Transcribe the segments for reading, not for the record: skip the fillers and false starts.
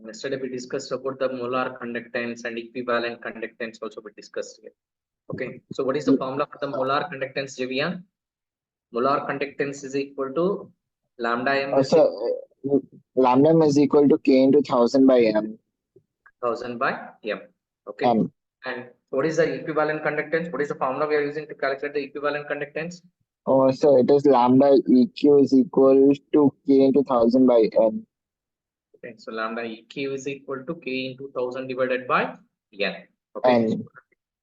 Yesterday we discussed about the molar conductance and equivalent conductance also we discussed here. Okay, so what is the formula for the molar conductance, Javian? Molar conductance is equal to lambda m is Lambda m is equal to K into 1000 by M. 1000 by m. Okay, M. and what is the equivalent conductance? What is the formula we are using to calculate the equivalent conductance? Oh, so it is lambda EQ is equal to K into 1000 by N. Okay, so lambda EQ is equal to K into 1000 divided by n. Okay, N. so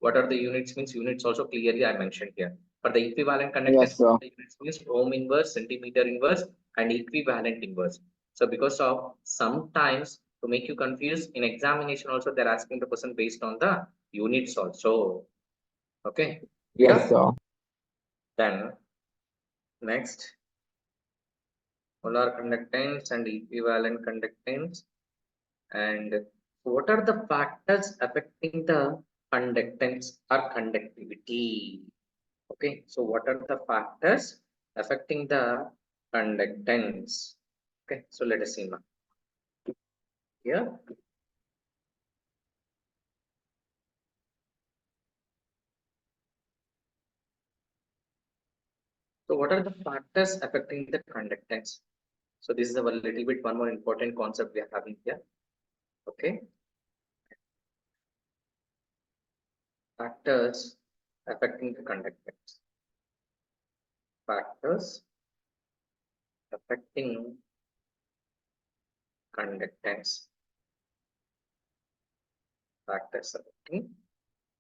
what are the units? Means units also clearly I mentioned here. For the equivalent conductance, Yes, sir. the units means ohm inverse, centimeter inverse, and equivalent inverse. So because of sometimes to make you confused in examination also they're asking the question based on the units also. Okay. Yes, Yeah. sir. Then next, molar conductance and equivalent conductance. And what are the factors affecting the conductance or conductivity? Okay, so what are the factors affecting the conductance? Okay, so let us see now. Here, so what are the factors affecting the conductance? So this is a little bit one more important concept we are having here. Okay, factors affecting the conductance. Factors affecting conductance. Factors affecting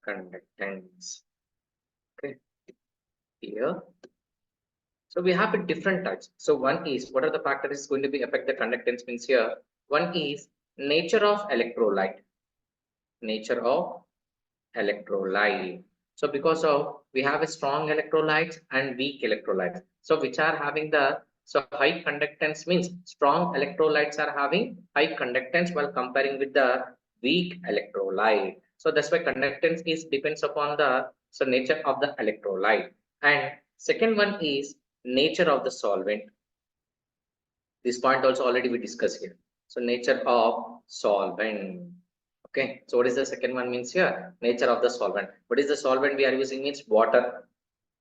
conductance. Okay, here. So we have different types. So one is what are the factors going to be affect the conductance means here. One is nature of electrolyte. Nature of electrolyte. So because of we have a strong electrolytes and weak electrolytes. So which are having the high conductance means strong electrolytes are having high conductance while comparing with the weak electrolyte. So that's why conductance is depends upon the nature of the electrolyte. And second one is nature of the solvent. This point also already we discussed here. So nature of solvent. Okay, so what is the second one means here? Nature of the solvent. What is the solvent we are using means water.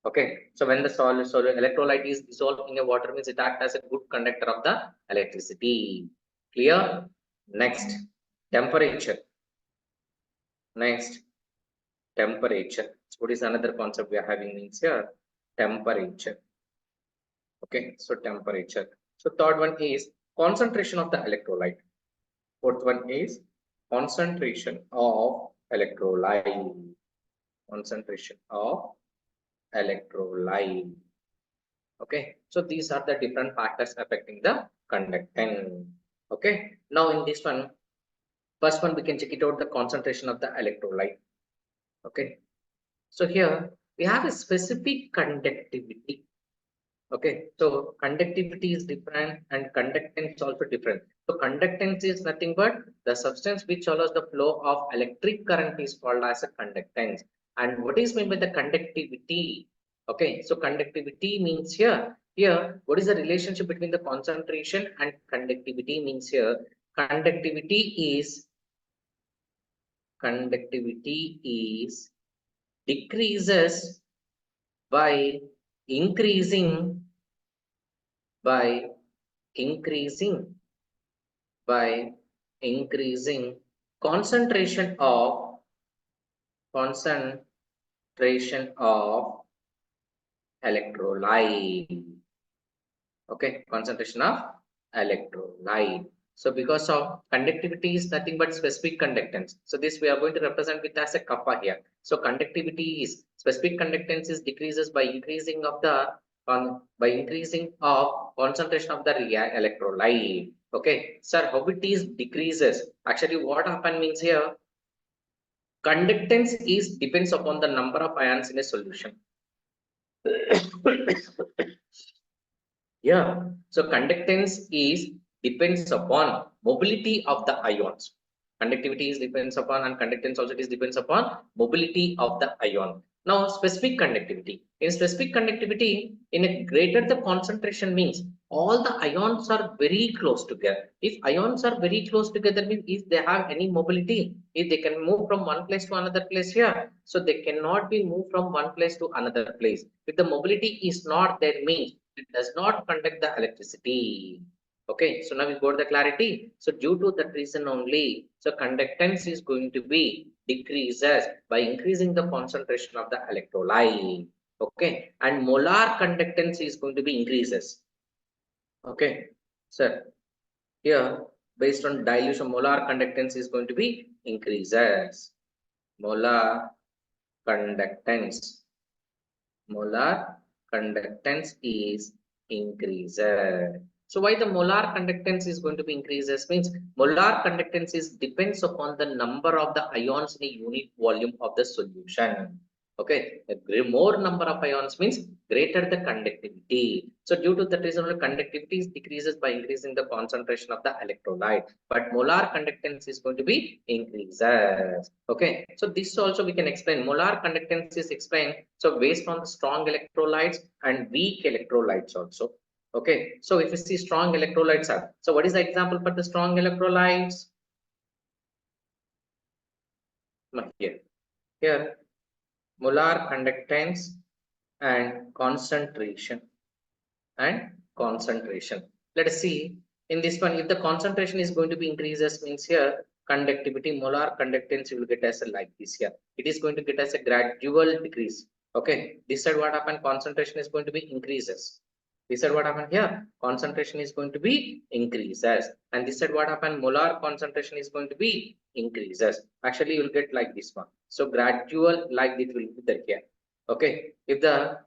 Okay, so when the electrolyte is dissolved in a water means it acts as a good conductor of the electricity. Clear? Next, temperature. Next, temperature. So what is another concept we are having means here? Temperature. Okay, so temperature. So third one is concentration of the electrolyte. Fourth one is concentration of electrolyte. Concentration of electrolyte. Okay, so these are the different factors affecting the conductance. Okay, now in this one, first one we can check it out the concentration of the electrolyte. Okay, so here we have a specific conductivity. Okay, so conductivity is different and conductance also different. So conductance is nothing but the substance which allows the flow of electric current is called as a conductance. And what is meant by the conductivity? Okay, so conductivity means here what is the relationship between the concentration and conductivity means here conductivity is decreases by increasing concentration of electrolyte. Okay, concentration of electrolyte. So because of conductivity is nothing but specific conductance. So this we are going to represent with as a kappa here. So conductivity is specific conductance is decreases by increasing of the concentration of the electrolyte. Okay, sir, how it is decreases? Actually, what happen means here conductance is depends upon the number of ions in a solution. Yeah, so conductance is depends upon mobility of the ions. Conductivity is depends upon and conductance also is depends upon mobility of the ion. Now, specific conductivity. In specific conductivity, in a greater the concentration means all the ions are very close together. If ions are very close together, means if they have any mobility, if they can move from one place to another place here, so they cannot be moved from one place to another place. If the mobility is not there, means it does not conduct the electricity. Okay, so now we got the clarity. So due to that reason only, so conductance is going to be decreases by increasing the concentration of the electrolyte. Okay, and molar conductance is going to be increases. Okay, so here based on dilution, molar conductance is going to be increases. Molar conductance is increases. So why the molar conductance is going to be increases means molar conductance is depends upon the number of the ions in a unit volume of the solution. Okay, more number of ions means greater the conductivity. So due to that reason, conductivity decreases by increasing the concentration of the electrolyte, but molar conductance is going to be increases. Okay, so this also we can explain. Molar conductance is explained. So based on the strong electrolytes and weak electrolytes also. Okay, so if you see strong electrolytes are, so what is the example for the strong electrolytes? Here, molar conductance and concentration Let us see in this one, if the concentration is going to be increases means here conductivity, molar conductance you will get as a like this here. It is going to get as a gradual decrease. Okay, this side what happened, concentration is going to be increases. This side what happened here, concentration is going to be increases, and this side what happened, molar concentration is going to be increases. Actually you will get like this one. So gradual like this will be there here. Okay, if the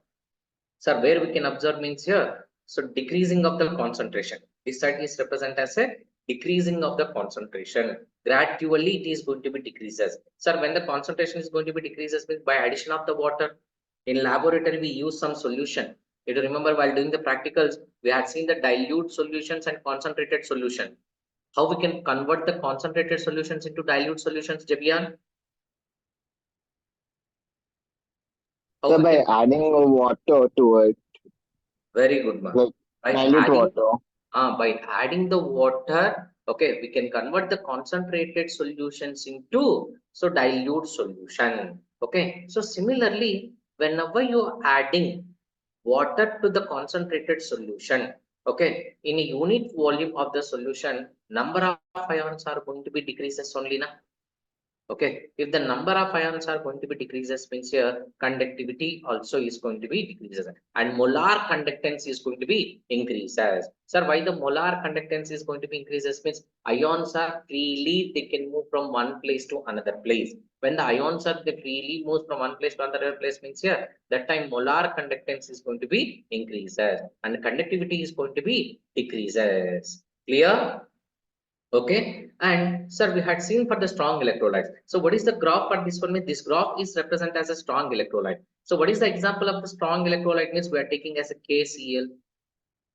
sir, where we can observe means here, so decreasing of the concentration. This side is represent as a decreasing of the concentration. Gradually, it is going to be decreases. Sir, when the concentration is going to be decreases, means by addition of the water. In laboratory, we use some solution. You remember while doing the practicals, we had seen the dilute solutions and concentrated solution. How we can convert the concentrated solutions into dilute solutions, Jabian? So by adding water to it. Very good, man. Like By dilute adding, water. by adding the water, okay, we can convert the concentrated solutions into so dilute solution. Okay, so similarly, whenever you are adding water to the concentrated solution, okay, in a unit volume of the solution, number of ions are going to be decreases only now. Okay, if the number of ions are going to be decreases means here conductivity also is going to be decreases and molar conductance is going to be increases. Sir, why the molar conductance is going to be increases means ions are freely, they can move from one place to another place. When the ions are they freely moves from one place to another place means here that time molar conductance is going to be increases and conductivity is going to be decreases. Clear? Okay, and sir, we had seen for the strong electrolytes. So what is the graph for this one? This graph is represented as a strong electrolyte. So what is the example of the strong electrolyte? Means we are taking as a KCl.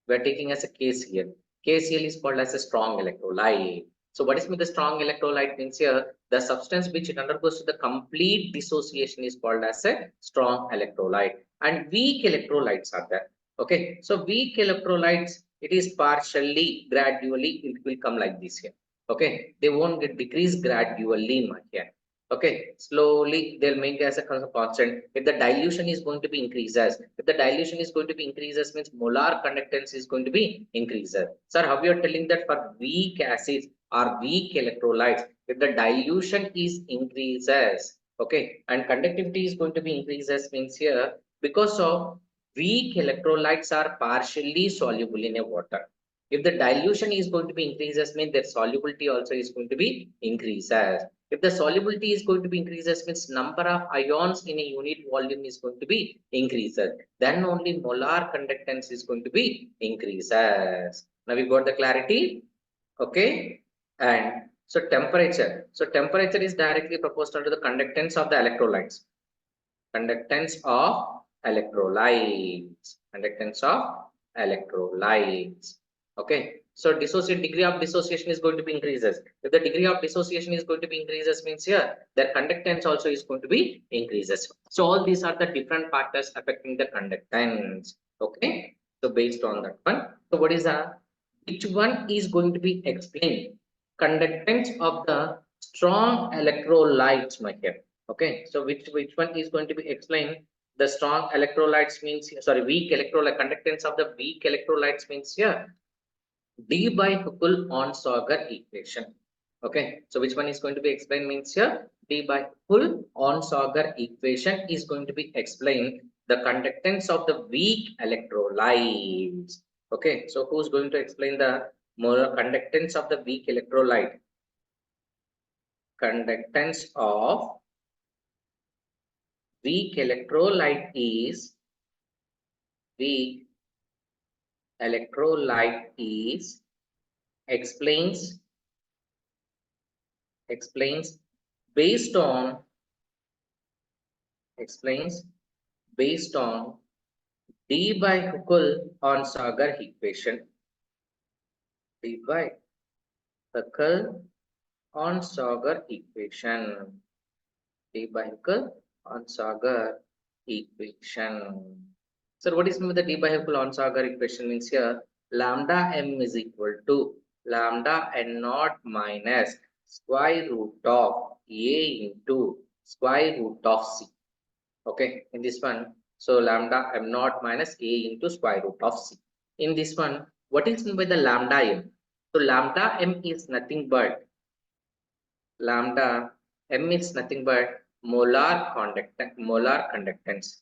We are taking as a KCl. KCl is called as a strong electrolyte. So what is the strong electrolyte means here? The substance which it undergoes to the complete dissociation is called as a strong electrolyte. And weak electrolytes are there. Okay, so weak electrolytes, it is partially, gradually, it will come like this here. Okay, they won't get decreased gradually here. Okay, slowly they'll make as a constant. If the dilution is going to be increases, if the dilution is going to be increases means molar conductance is going to be increases. Sir, how you are telling that for weak acids or weak electrolytes, if the dilution is increases, okay, and conductivity is going to be increases means here because of weak electrolytes are partially soluble in a water. If the dilution is going to be increases, means their solubility also is going to be increases. If the solubility is going to be increases, means number of ions in a unit volume is going to be increases. Then only molar conductance is going to be increases. Now we got the clarity. Okay, and so temperature. So temperature is directly proportional to the conductance of the electrolytes. Conductance of electrolytes. Conductance of electrolytes. Okay, So degree of dissociation is going to be increases. If the degree of dissociation is going to be increases, means here their conductance also is going to be increases. So all these are the different factors affecting the conductance. Okay. So based on that one, so what is that? Which one is going to be explained? Conductance of the strong electrolytes, my dear. Okay. So which one is going to be explained? The strong electrolytes means, sorry, weak electrolyte, conductance of the weak electrolytes means here D by Huckel-Onsager equation. Okay, so which one is going to be explained means here D by Huckel-Onsager equation is going to be explained the conductance of the weak electrolytes. Okay, so who's going to explain the molar conductance of the weak electrolyte? Conductance of weak electrolyte is explains based on D by Huckel-Onsager equation. D by Huckel-Onsager equation. D by Huckel-Onsager equation. So what is meant by the D by Huckel-Onsager equation means here lambda m is equal to lambda n naught minus square root of a into square root of c. Okay, in this one, so lambda m naught minus a into square root of c. In this one, what is meant by the lambda m? So lambda m is nothing but molar conductance.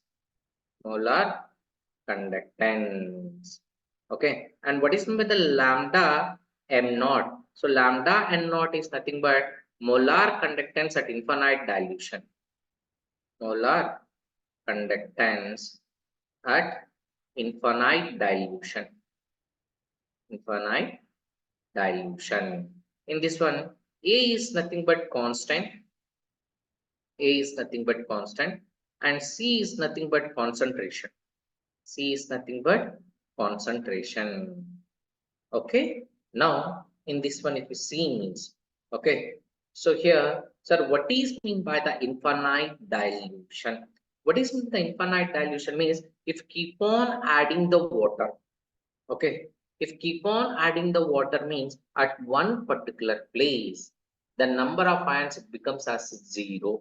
Okay, and what is meant by the lambda m naught? So lambda n naught is nothing but molar conductance at infinite dilution. Molar conductance at infinite dilution. In this one, A is nothing but constant. And C is nothing but concentration. Okay. Now, in this one, if you see means, okay. So here, sir, what is mean by the infinite dilution? What is mean the infinite dilution means if keep on adding the water. Okay. If keep on adding the water means at one particular place, the number of ions becomes as 0.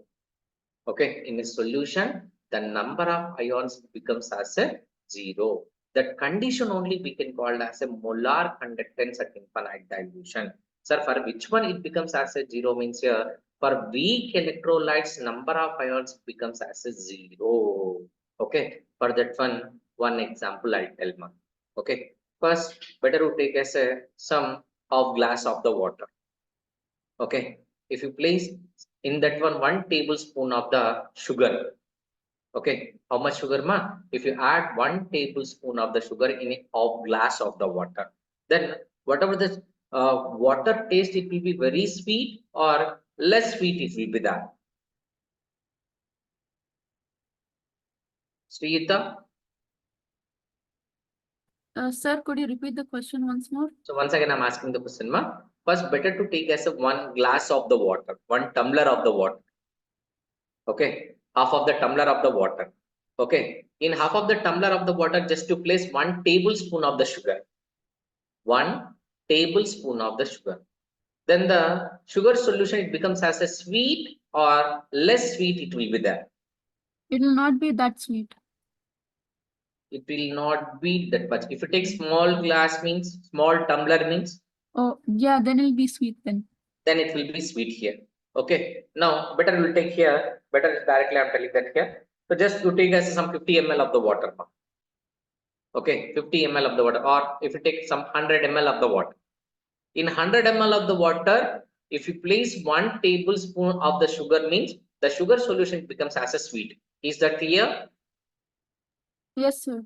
Okay. In a solution, the number of ions becomes as a 0. That condition only we can call as a molar conductance at infinite dilution. Sir, for which one it becomes as a 0 means here, for weak electrolytes, number of ions becomes as a 0. Okay. For that one example I'll tell you. Okay. First, better to take as a sum of glass of the water. Okay. If you place in that one tablespoon of the sugar. Okay, how much sugar ma? If you add 1 tablespoon of the sugar in a glass of the water, then whatever the water taste, it will be very sweet or less sweet it will be that. Sweeta? Sir, could you repeat the question once more? So once again, I'm asking the question ma. First, better to take as a 1 glass of the water, 1 tumbler of the water. Okay, half of the tumbler of the water. Okay, in half of the tumbler of the water, just to place 1 tablespoon of the sugar. 1 tablespoon of the sugar. Then the sugar solution, it becomes as a sweet or less sweet it will be there. It will not be that sweet. It will not be that much. If you take small glass means, small tumbler means. Oh, yeah, then it will be sweet then. Then it will be sweet here. Okay. Now, better we'll take here. Better directly I'm telling that here. So just you take as some 50 ml of the water. Okay, 50 ml of the water, or if you take some 100 ml of the water. In 100 ml of the water, if you place 1 tablespoon of the sugar means the sugar solution becomes as a sweet. Is that clear? Yes, sir.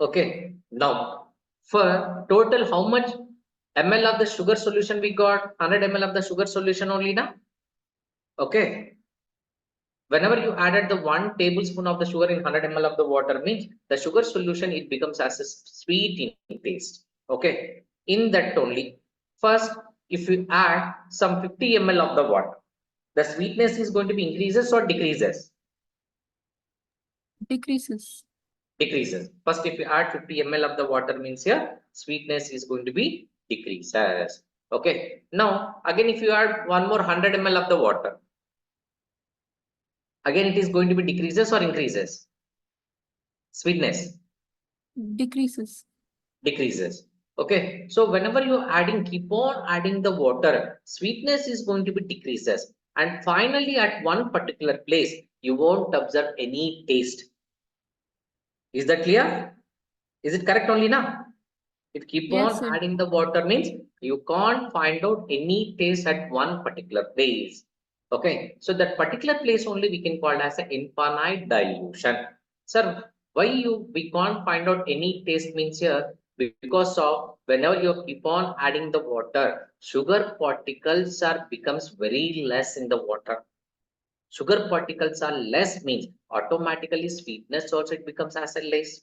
Okay. Now, for total how much ml of the sugar solution we got? 100 ml of the sugar solution only now. Okay. Whenever you added the 1 tablespoon of the sugar in 100 ml of the water means the sugar solution, it becomes as a sweet in taste. Okay. In that only, first, if you add some 50 ml of the water, the sweetness is going to be increases or decreases? Decreases. Decreases. First, if you add 50 ml of the water means here, sweetness is going to be decreases. Okay. Now, again, if you add one more 100 ml of the water, again, it is going to be decreases or increases? Sweetness. Decreases. Decreases. Okay, so whenever you're adding, keep on adding the water, sweetness is going to be decreases, and finally at one particular place you won't observe any taste. Is that clear? Is it correct only now? If keep Yes, on sir. adding the water means you can't find out any taste at one particular place. Okay, so that particular place only we can call as an infinite dilution. Sir, why we can't find out any taste means here? Because of whenever you keep on adding the water, sugar particles becomes very less in the water. Sugar particles are less means automatically sweetness also it becomes as a less.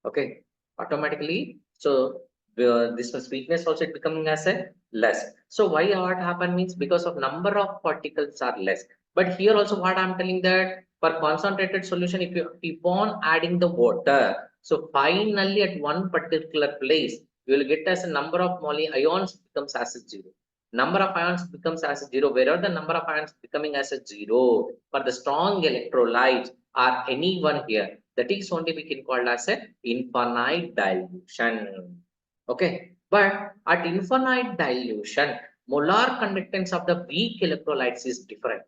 Okay, automatically. So this sweetness also it becoming as a less. So why what happen means because of number of particles are less. But here also what I'm telling that for concentrated solution, if you keep on adding the water, so finally at one particular place you will get as a number of ions becomes as a zero. Number of ions becomes as a zero. Wherever the number of ions becoming as a zero for the strong electrolytes are anyone here, that is only we can call as a infinite dilution. Okay, but at infinite dilution, molar conductance of the weak electrolytes is different.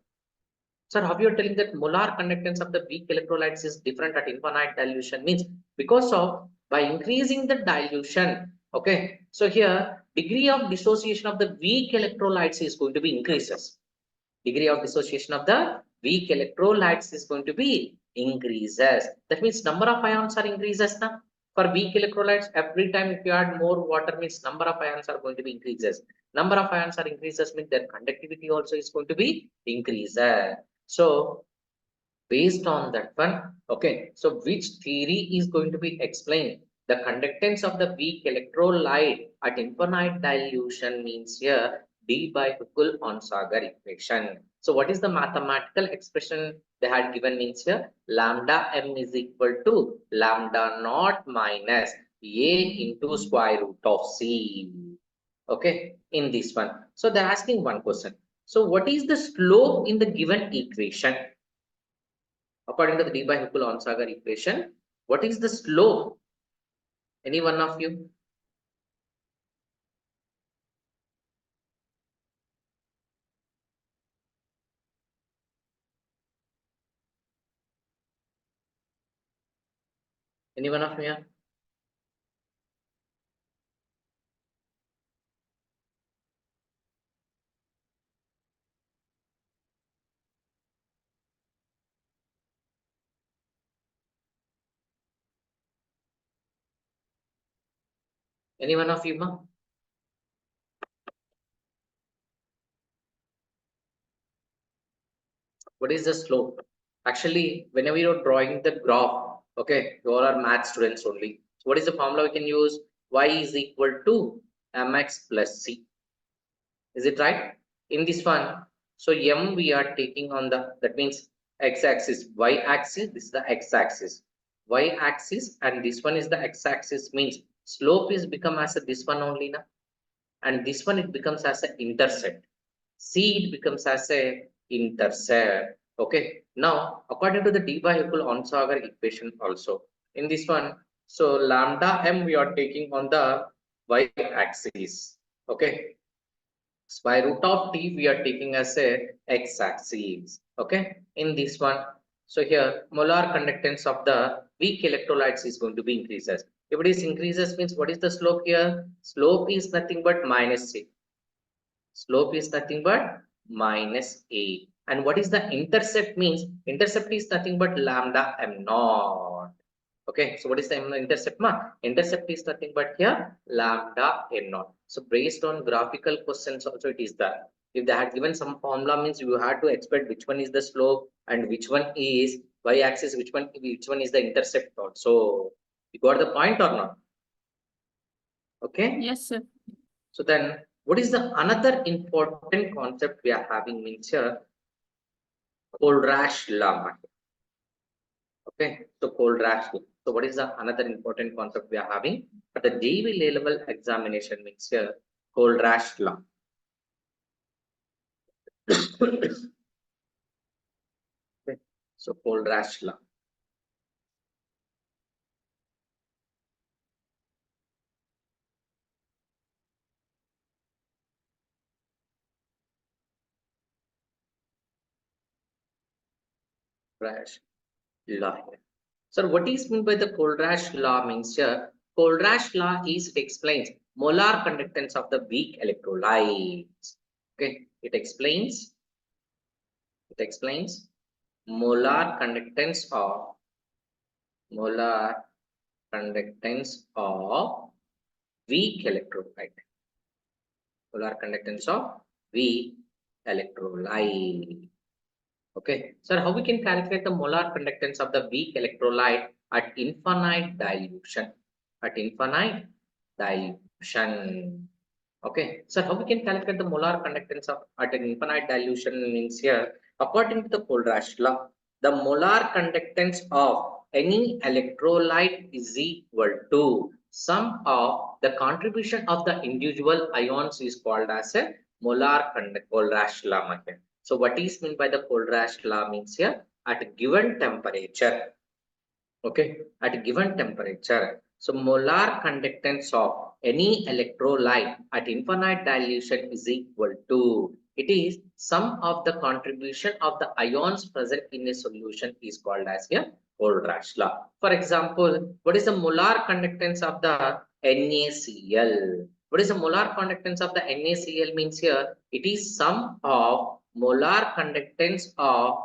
Sir, how you are telling that molar conductance of the weak electrolytes is different at infinite dilution means because of by increasing the dilution. Okay, so here degree of dissociation of the weak electrolytes is going to be increases. Degree of dissociation of the weak electrolytes is going to be increases. That means number of ions are increases now. For weak electrolytes, every time if you add more water means number of ions are going to be increases. Number of ions are increases means their conductivity also is going to be increases. So based on that one, okay, so which theory is going to be explained? The conductance of the weak electrolyte at infinite dilution means here d by Huckel-Onsager equation. So what is the mathematical expression they had given means here? Lambda m is equal to lambda naught minus a into square root of c. Okay, in this one. So they're asking one question. So what is the slope in the given equation? According to the d by Huckel-Onsager equation, what is the slope? Any one of you? Any one of you? Any one of you? Ma? What is the slope? Actually, whenever you're drawing the graph, okay, you all are math students only. So what is the formula we can use? Y is equal to mx plus c. Is it right? In this one, so m we are taking on the, that means x-axis, y-axis, this is the x-axis. Y-axis and this one is the x-axis means slope is become as a this one only now. And this one it becomes as an intercept. C it becomes as a intercept. Okay. Now, according to the d by Huckel-Onsager equation also, in this one, so lambda m we are taking on the y-axis. Okay. Square root of t we are taking as a x-axis. Okay. In this one, so here molar conductance of the weak electrolytes is going to be increases. If it is increases means what is the slope here? Slope is nothing but minus a. Slope is nothing but minus a. And what is the intercept means? Intercept is nothing but lambda m naught. Okay, so what is the intercept? Intercept is nothing but here lambda m naught. So based on graphical questions also it is that. If they had given some formula means you had to expect which one is the slope and which one is y-axis, which one is the intercept also. You got the point or not? Okay. Yes, sir. So then, what is the another important concept we are having means here? Kohlrausch law. Okay, so Kohlrausch law. So what is the another important concept we are having? But the JEE level examination means here Kohlrausch law. Okay, so Kohlrausch law. Kohlrausch law. So what is meant by the Kohlrausch law means here? Kohlrausch law is it explains molar conductance of the weak electrolytes. Okay, it explains molar conductance of weak electrolyte. Molar conductance of weak electrolyte. Okay, so how we can calculate the molar conductance of the weak electrolyte at infinite dilution? At infinite dilution. Okay, so how we can calculate the molar conductance of at an infinite dilution means here, according to the Kohlrausch law, the molar conductance of any electrolyte is equal to sum of the contribution of the individual ions is called as a molar Kohlrausch law method. So what is meant by the Kohlrausch law means here, at a given temperature, okay, at a given temperature, so molar conductance of any electrolyte at infinite dilution is equal to, it is sum of the contribution of the ions present in a solution is called as a Kohlrausch law. For example, what is the molar conductance of the NaCl? What is the molar conductance of the NaCl means here? It is sum of molar conductance of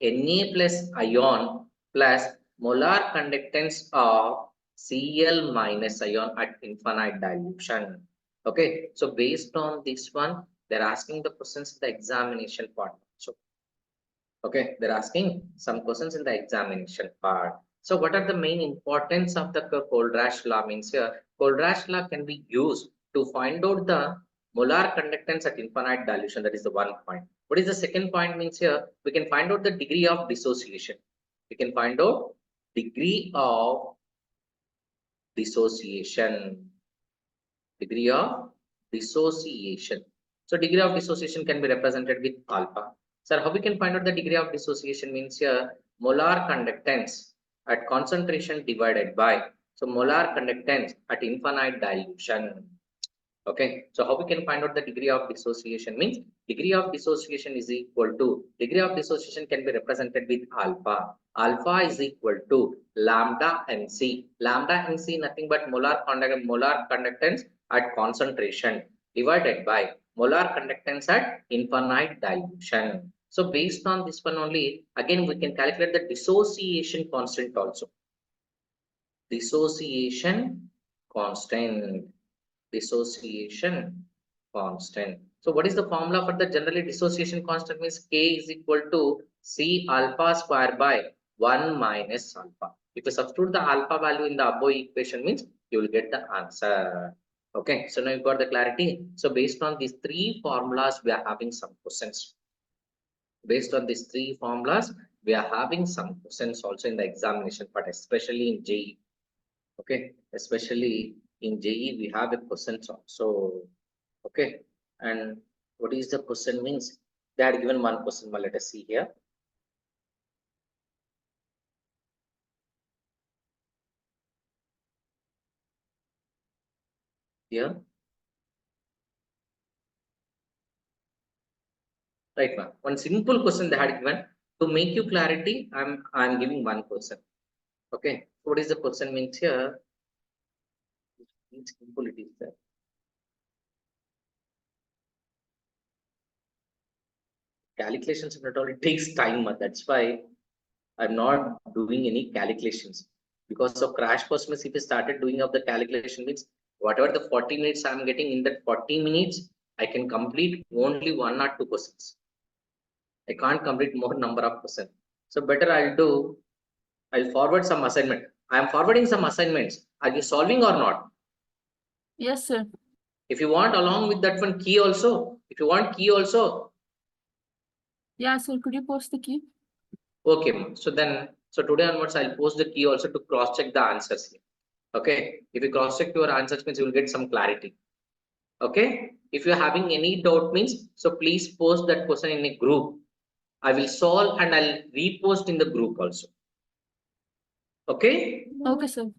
Na plus ion plus molar conductance of Cl minus ion at infinite dilution. Okay, so based on this one, they're asking the questions in the examination part. So, okay, they're asking some questions in the examination part. So, what are the main importance of the Kohlrausch law means here? Kohlrausch law can be used to find out the molar conductance at infinite dilution. That is the one point. What is the second point means here? We can find out the degree of dissociation. We can find out degree of dissociation. Degree of dissociation. So degree of dissociation can be represented with alpha. Sir, how we can find out the degree of dissociation means here molar conductance at concentration divided by, so molar conductance at infinite dilution. Okay, so how we can find out the degree of dissociation means degree of dissociation is equal to, degree of dissociation can be represented with alpha. Alpha is equal to lambda NC. Lambda NC nothing but molar conductance at concentration divided by molar conductance at infinite dilution. So based on this one only, again we can calculate the dissociation constant also. Dissociation constant. Dissociation constant. So what is the formula for the generally dissociation constant means K is equal to C alpha square by 1 minus alpha. If you substitute the alpha value in the above equation means you will get the answer. Okay, so now you got the clarity. So based on these three formulas, we are having some questions. Based on these three formulas, we are having some questions also in the examination part, especially in JEE. Okay, especially in JEE, we have a question also. Okay, and what is the question means? They had given one question, but let us see here. Here, right now, one simple question they had given to make you clarity. I'm giving one question. Okay, what is the question means here? Simple it is there. Calculations and all, it takes time. That's why I'm not doing any calculations. Because of crash course means if you started doing of the calculation means whatever the 40 minutes I'm getting, in that 40 minutes, I can complete only 1 or 2 questions. I can't complete more number of questions. So better I'll forward some assignment. I am forwarding some assignments. Are you solving or not? Yes, sir. If you want along with that one key also, if you want key also, Yeah, sir. Could you post the key? okay, ma'am. So then, so today onwards, I'll post the key also to cross check the answers here. Okay, if you cross check your answers means you will get some clarity. Okay, if you're having any doubt means, so please post that question in a group. I will solve and I'll repost in the group also. Okay, Okay, sir.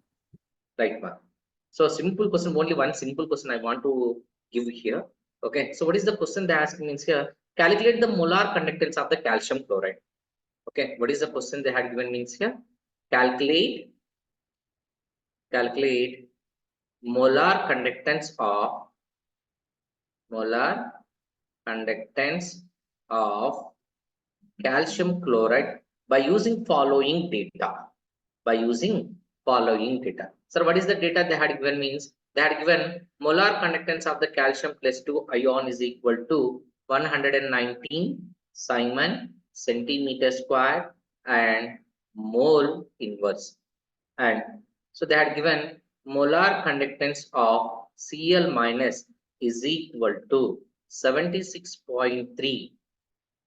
right, ma'am. So simple question, only one simple question I want to give here. Okay, so what is the question they asking means here? Calculate the molar conductance of the calcium chloride. Okay, what is the question they had given means here? Calculate molar conductance of calcium chloride by using following data. So what is the data they had given means? They had given molar conductance of the calcium plus 2 ion is equal to 119 Simon centimeter square and mole inverse. And so they had given molar conductance of Cl minus is equal to 76.3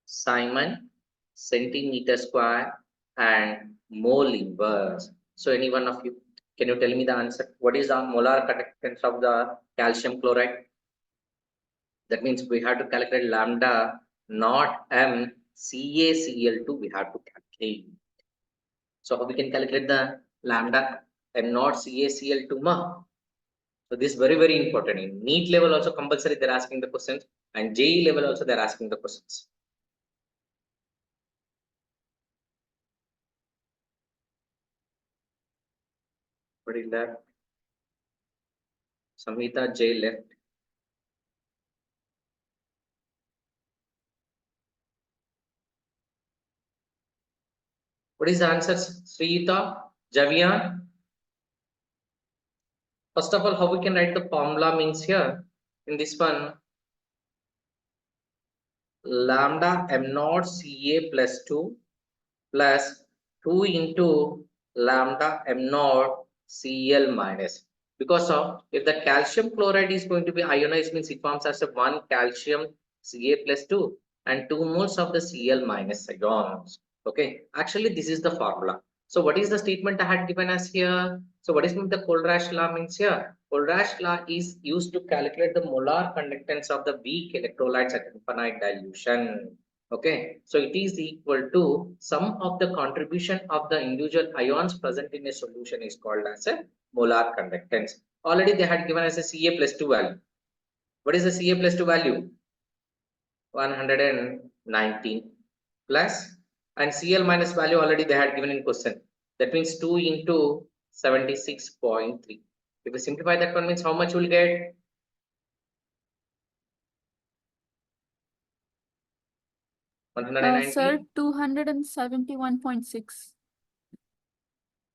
Simon centimeter square and mole inverse. So any one of you, can you tell me the answer? What is the molar conductance of the calcium chloride? That means we have to calculate lambda not m CaCl2 we have to calculate. So how we can calculate the lambda m not CaCl2 ma? So this is very, very important. In NEET level also compulsory they're asking the questions, and JEE level also they're asking the questions. What is that? Samhita J left. What is the answer, Srita, Javian? First of all, how we can write the formula means here in this one, lambda m naught Ca plus 2 plus 2 into lambda m naught Cl minus. Because of if the calcium chloride is going to be ionized means it forms as a 1 calcium Ca plus 2 and 2 moles of the Cl minus ions. Okay, actually this is the formula. So what is the statement I had given us here? So what is the Kohlrausch law means here? Kohlrausch law is used to calculate the molar conductance of the weak electrolytes at infinite dilution. Okay, so it is equal to sum of the contribution of the individual ions present in a solution is called as a molar conductance. Already they had given us a Ca plus 2 value. What is the Ca plus 2 value? 119 plus, and Cl minus value already they had given in question. That means 2 into 76.3. If we simplify that one means how much we'll get? Sir, 271.6.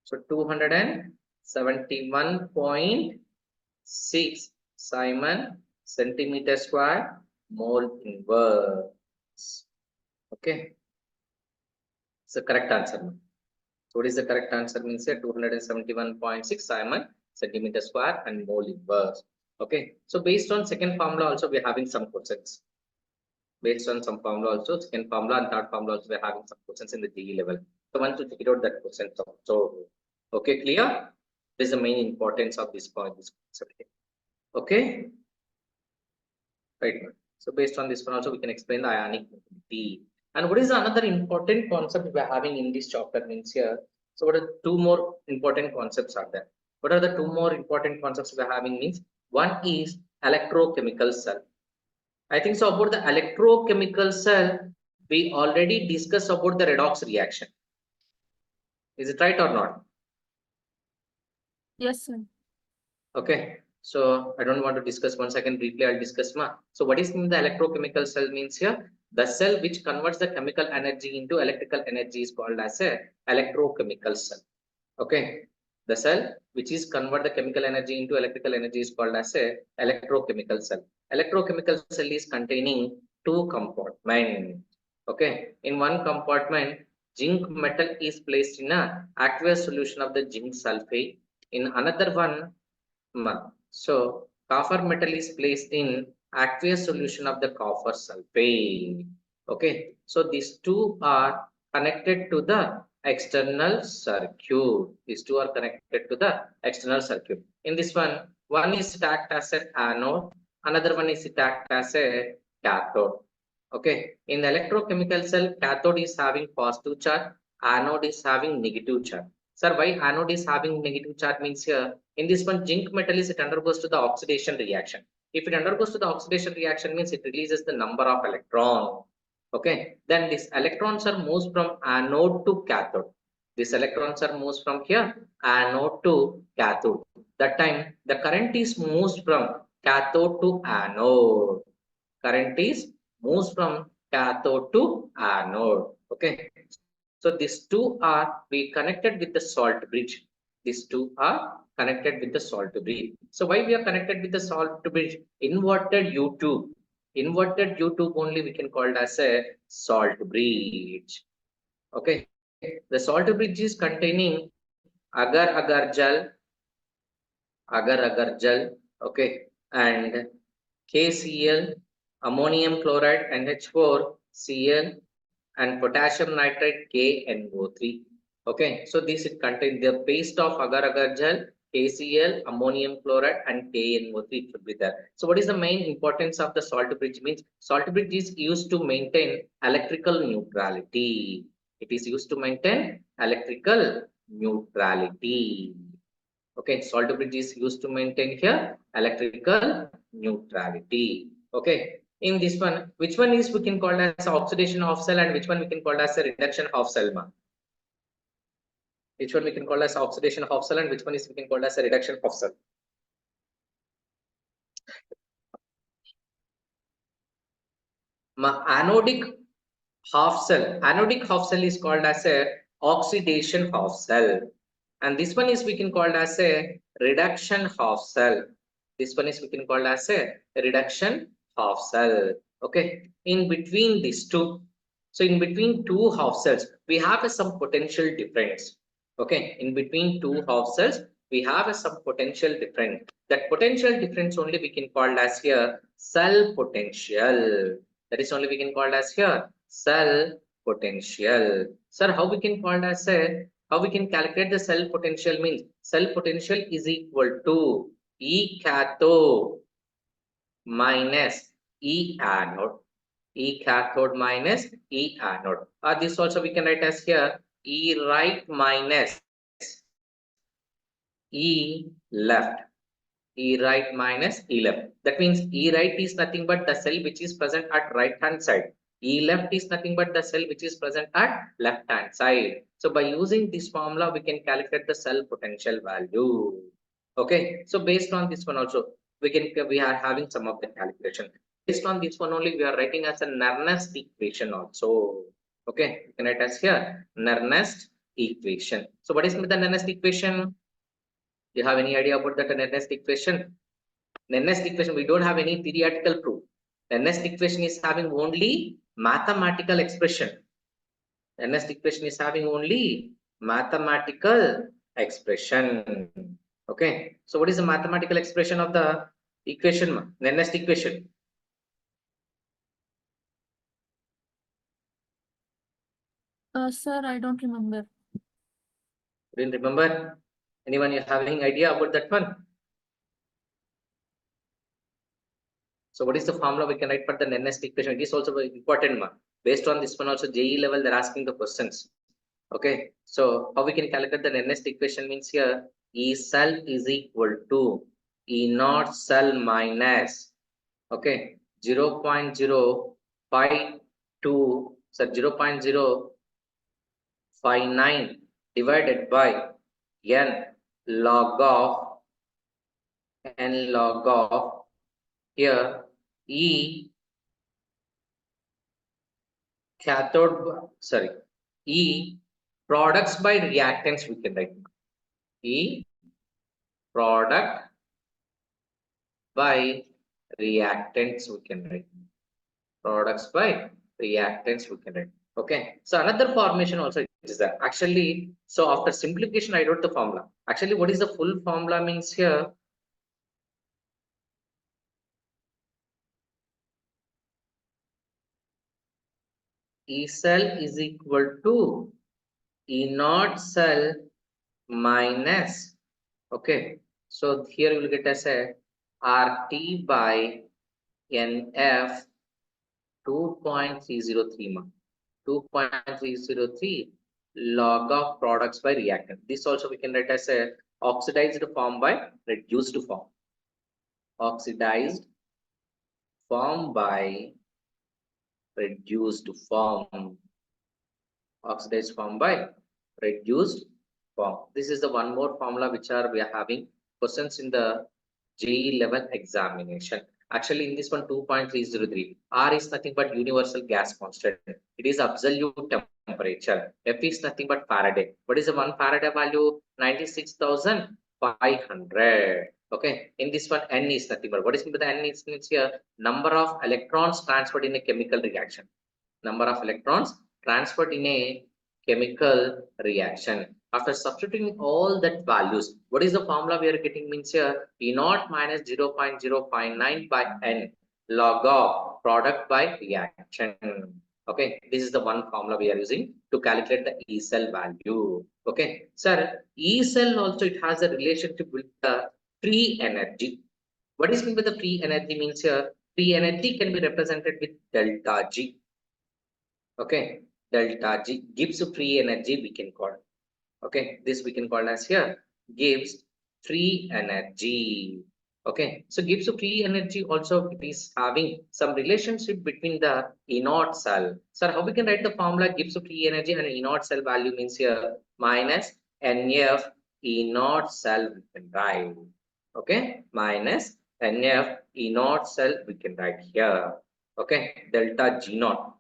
So 271.6 Simon centimeter square mole inverse. Okay, so correct answer. So what is the correct answer means here 271.6 Simon centimeter square and mole inverse. Okay, so based on second formula also we're having some questions. Based on some formula also, second formula and third formula also we're having some questions in the JEE level. So once you figure out that question, so okay, clear? This is the main importance of this point. This concept. Okay, right. So based on this one also we can explain the ionic mobility. And what is another important concept we're having in this chapter means here? So what are two more important concepts are there? What are the two more important concepts we're having means? One is electrochemical cell. I think so about the electrochemical cell, we already discussed about the redox reaction. Is it right or not? Yes, sir. Okay. So I don't want to discuss once again briefly, I'll discuss more. So what is the electrochemical cell means here? The cell which converts the chemical energy into electrical energy is called as a electrochemical cell. Okay. The cell which is convert the chemical energy into electrical energy is called as a electrochemical cell. Electrochemical cell is containing two compartments. Okay. In one compartment, zinc metal is placed in a aqueous solution of the zinc sulfate. In another one, so copper metal is placed in aqueous solution of the copper sulfate. Okay, so these two are connected to the external circuit. These two are connected to the external circuit. In this one is stacked as an anode, another one is stacked as a cathode. Okay, in the electrochemical cell, cathode is having positive charge, anode is having negative charge. Sir, why anode is having negative charge means here, in this one, zinc metal is it undergoes to the oxidation reaction. If it undergoes to the oxidation reaction means it releases the number of electron. Okay, then these electrons are moved from anode to cathode. These electrons are moved from here anode to cathode. That time the current is moved from cathode to anode. Current is moves from cathode to anode. Okay, so these two are we connected with the salt bridge. These two are connected with the salt bridge. So why we are connected with the salt bridge? Inverted U2. Inverted U2 only we can call it as a salt bridge. Okay, the salt bridge is containing agar gel, okay, and KCl, ammonium chloride, NH4, Cl, and potassium nitrate, KNO3. Okay, so this it contains the paste of agar gel, KCl, ammonium chloride, and KNO3 should be there. So what is the main importance of the salt bridge? Means salt bridge is used to maintain electrical neutrality. It is used to maintain electrical neutrality. Okay, salt bridge is used to maintain here electrical neutrality. Okay, in this one, which one is we can call as oxidation of cell and which one we can call as a reduction of cell? Which one we can call as oxidation of cell and which one is we can call as a reduction of cell? Anodic half cell is called as a oxidation half cell, and this one is we can call as a reduction half cell. This one is we can call as a reduction half cell. Okay, in between these two, so in between two half cells we have some potential difference. Okay, in between two half cells we have some potential difference. That potential difference only we can call as here cell potential. That is only we can call as here cell potential. Sir, how we can call as a, how we can calculate the cell potential? Means cell potential is equal to E cathode minus E anode. E cathode minus E anode. This also we can write as here E right minus E left. E right minus E left. That means E right is nothing but the cell which is present at right hand side. E left is nothing but the cell which is present at left hand side. So by using this formula, we can calculate the cell potential value. Okay. So based on this one also, we are having some of the calculation. Based on this one only, we are writing as a Nernst equation also. Okay. You can write as here Nernst equation. So what is the Nernst equation? Do you have any idea about that Nernst equation? Nernst equation, we don't have any theoretical proof. Nernst equation is having only mathematical expression. Nernst equation is having only mathematical expression. Okay. So what is the mathematical expression of the equation? Nernst equation. Sir, I don't remember. Didn't remember? Anyone you have any idea about that one? So what is the formula we can write for the Nernst equation? It is also very important one. Based on this one also JEE level, they're asking the questions. Okay. So how we can calculate the Nernst equation means here E cell is equal to E naught cell minus, okay, 0.052, so 0.059 divided by n log of here E cathode, sorry, E products by reactants we can write. E product by reactants we can write. Products by reactants we can write. Okay. So another formation also is that actually, so after simplification, I wrote the formula. Actually, what is the full formula means here? E cell is equal to E naught cell minus, okay, so here you will get as a RT by NF 2.303 2.303 log of products by reactant. This also we can write as a oxidized form by reduced form. Oxidized form by reduced form. Oxidized form by reduced form. This is the one more formula which we are having questions in the JEE level examination. Actually, in this one, 2.303, R is nothing but universal gas constant. It is absolute temperature. F is nothing but Faraday. What is the 1 Faraday value? 96,500. Okay. In this one, N is nothing but, what is meant by the N is means here? Number of electrons transferred in a chemical reaction. Number of electrons transferred in a chemical reaction. After substituting all that values, what is the formula we are getting means here? E naught minus 0.059 by N log of product by reaction. Okay, this is the one formula we are using to calculate the E cell value. Okay, sir, E cell also it has a relationship with the free energy. What is meant by the free energy means here? Free energy can be represented with delta G. Okay, delta G gives free energy, we can call. Okay, this we can call as here gives free energy. Okay, so gives free energy also it is having some relationship between the E naught cell. Sir, how we can write the formula gives free energy and E naught cell value means here minus NF E naught cell we can write. Okay, minus NF E naught cell we can write here. Okay, delta G naught.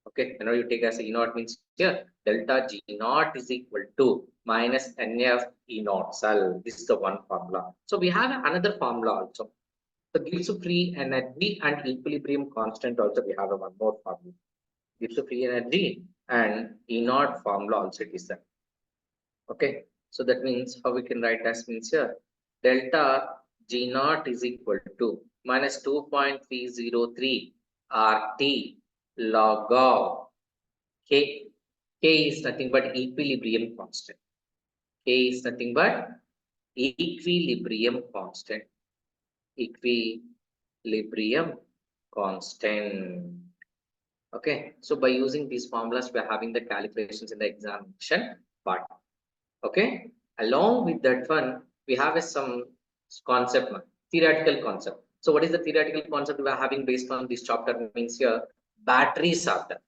Okay, now you take as E naught means here delta G naught is equal to minus NF E naught cell. This is the one formula. So we have another formula also. So gives you free energy and equilibrium constant also we have a one more formula. Gives you free energy and E naught formula also it is there. Okay, so that means how we can write as means here delta G naught is equal to minus 2.303 RT log of K. K is nothing but equilibrium constant. K is nothing but equilibrium constant. Equilibrium constant. Okay, so by using these formulas, we are having the calculations in the examination part. Okay, along with that one, we have some concept, theoretical concept. So what is the theoretical concept we are having based on this chapter means here? Batteries are there.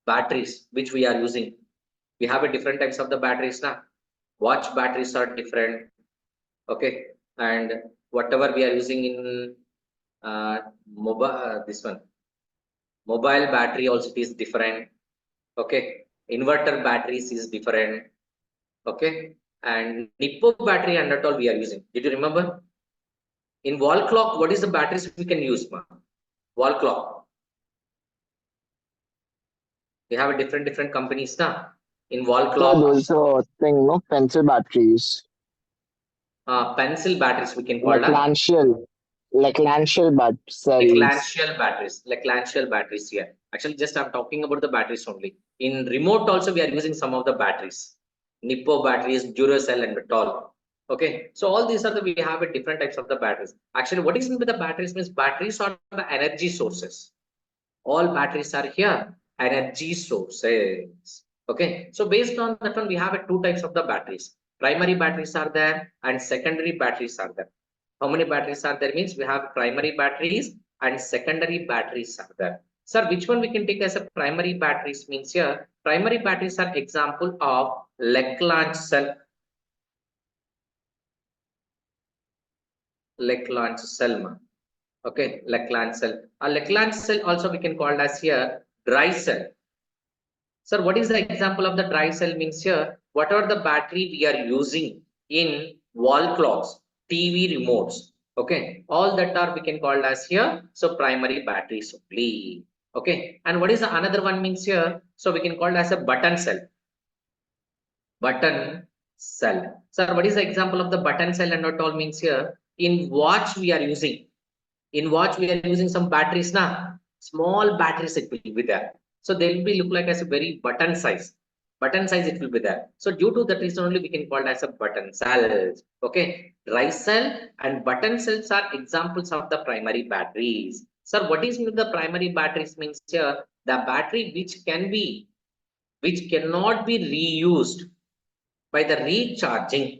Batteries which we are using. We have a different types of the batteries now. Watch batteries are different. Okay, and whatever we are using in mobile, this one mobile battery also is different. Okay, inverter batteries is different. Okay, and Nippo battery and that all we are using. Did you remember? In wall clock, what is the batteries we can use? Wall clock. We have a different companies now. In wall clock. So those thing, no pencil batteries. Pencil batteries we can call Like that. Lancial batteries. Like Lancial batteries here. Actually, just I'm talking about the batteries only. In remote also we are using some of the batteries. Nippo batteries, Duracell and all. Okay, so all these are we have a different types of the batteries. Actually, what is meant by the batteries means batteries are the energy sources. All batteries are here energy sources. Okay, so based on that one, we have two types of the batteries. Primary batteries are there and secondary batteries are there. How many batteries are there means we have primary batteries and secondary batteries are there. Sir, which one we can take as a primary batteries means here? Primary batteries are example of Leclanche cell. Leclanche cell. Okay, Leclanche cell. A Leclanche cell also we can call as here dry cell. Sir, what is the example of the dry cell means here? Whatever the battery we are using in wall clocks, TV remotes, okay, all that are we can call as here. So primary batteries only. Okay, and what is the another one means here? So we can call as a button cell. Button cell. Sir, what is the example of the button cell and what all means here? In watch we are using. In watch we are using some batteries now. Small batteries it will be there. So they will be look like as a very button size. Button size it will be there. So due to that reason only we can call it as a button cells. Okay, dry cell and button cells are examples of the primary batteries. Sir, what is the primary batteries means here? The battery which cannot be reused by the recharging.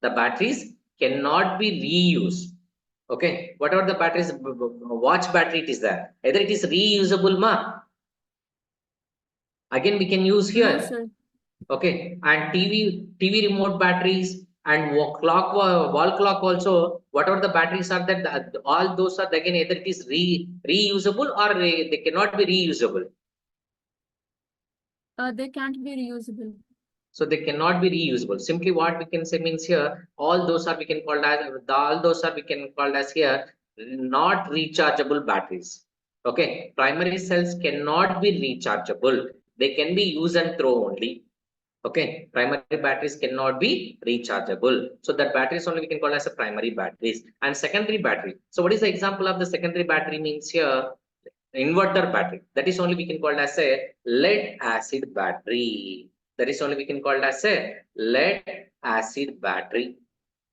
The batteries cannot be reused. Okay, whatever the batteries, watch battery it is there. Either it is reusable, again we can use here. No, sir. Okay, and TV remote batteries and wall clock also, whatever the batteries are that, all those are again either it is reusable or they cannot be reusable. They can't be reusable. So they cannot be reusable. Simply what we can say means here, all those are we can call as here not rechargeable batteries. Okay, primary cells cannot be rechargeable. They can be use and throw only. Okay, primary batteries cannot be rechargeable. So that batteries only we can call as a primary batteries. And secondary battery. So what is the example of the secondary battery means here? Inverter battery. That is only we can call as a lead acid battery. That is only we can call as a lead acid battery.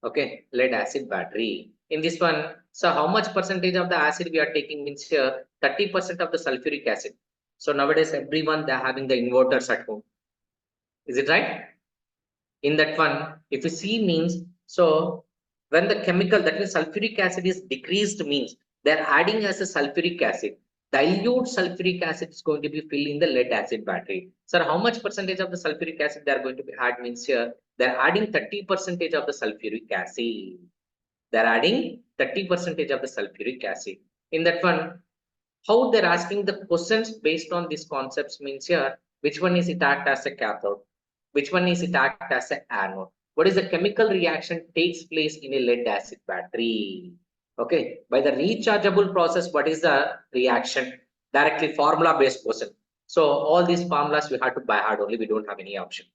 Okay, lead acid battery. In this one, so how much percentage of the acid we are taking means here 30% of the sulfuric acid. So nowadays everyone they're having the inverters at home. Is it right? In that one, if you see means, so when the chemical that means sulfuric acid is decreased means they're adding as a sulfuric acid. Dilute sulfuric acid is going to be filled in the lead acid battery. Sir, how much percentage of the sulfuric acid they are going to be add means here? They're adding 30% of the sulfuric acid. They're adding 30% of the sulfuric acid. In that one, how they're asking the questions based on these concepts means here, which one is it act as a cathode? Which one is it act as an anode? What is the chemical reaction takes place in a lead acid battery? Okay, by the rechargeable process, what is the reaction? Directly formula based question. So all these formulas we have to by heart only, we don't have any option.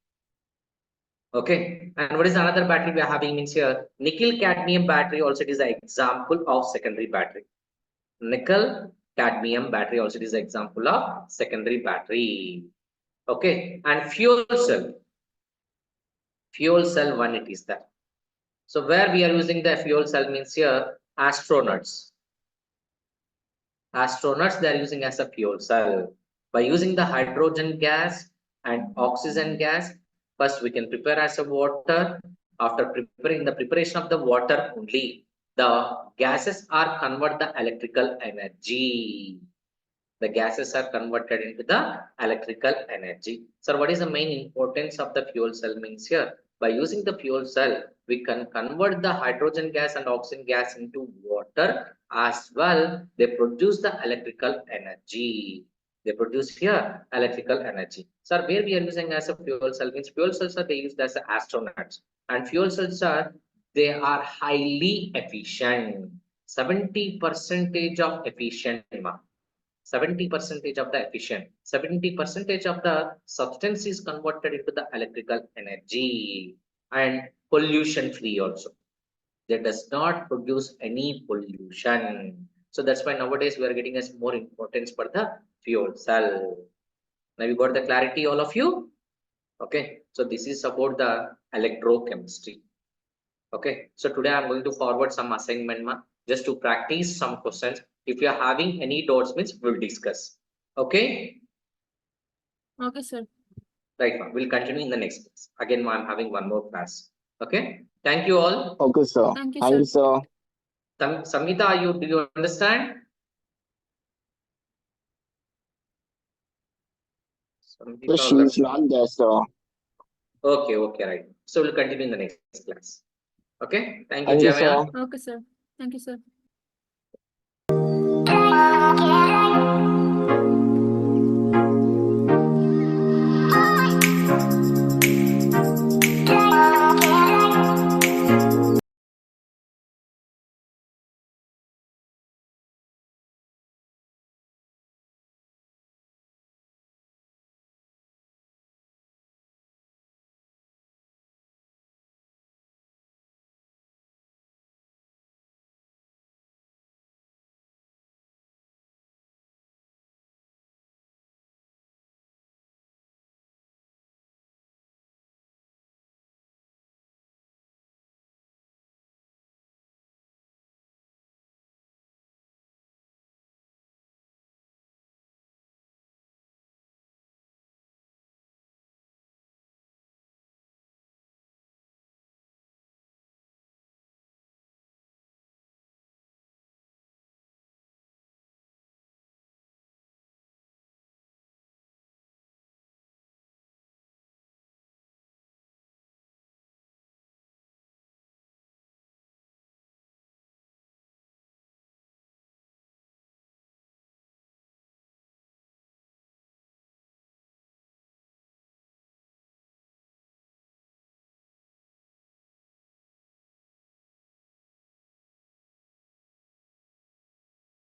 Okay, and what is another battery we are having means here? Nickel cadmium battery also it is an example of secondary battery. Nickel cadmium battery also is an example of secondary battery. Okay, and fuel cell one it is that. So where we are using the fuel cell means here astronauts they are using as a fuel cell. By using the hydrogen gas and oxygen gas, first we can prepare as a water. After preparing the preparation of the water only, the gases are convert the electrical energy. The gases are converted into the electrical energy. So what is the main importance of the fuel cell means here? By using the fuel cell, we can convert the hydrogen gas and oxygen gas into water as well. They produce the electrical energy. They produce here electrical energy. So where we are using as a fuel cell means fuel cells are they used as astronauts, and fuel cells are they are highly efficient. 70% of efficient. 70% of the efficient, 70% of the substance is converted into the electrical energy, and pollution free also. That does not produce any pollution. So that's why nowadays we are getting as more importance for the fuel cell. Now you got the clarity, all of you? Okay, so this is about the electrochemistry. Okay, so today I'm going to forward some assignment just to practice some questions. If you are having any doubts means we'll discuss. Okay. Okay, sir. Right, we'll continue in the next class. Again, I'm having one more class. Okay. Thank you all. Okay, sir. Thank you, Thank you, sir. sir. Samhita, do you understand? So she's not there, sir. Okay, right. So we'll continue in the next class. Okay. Thank you, Thank you, Jamia. sir. Okay, sir. Thank you, sir.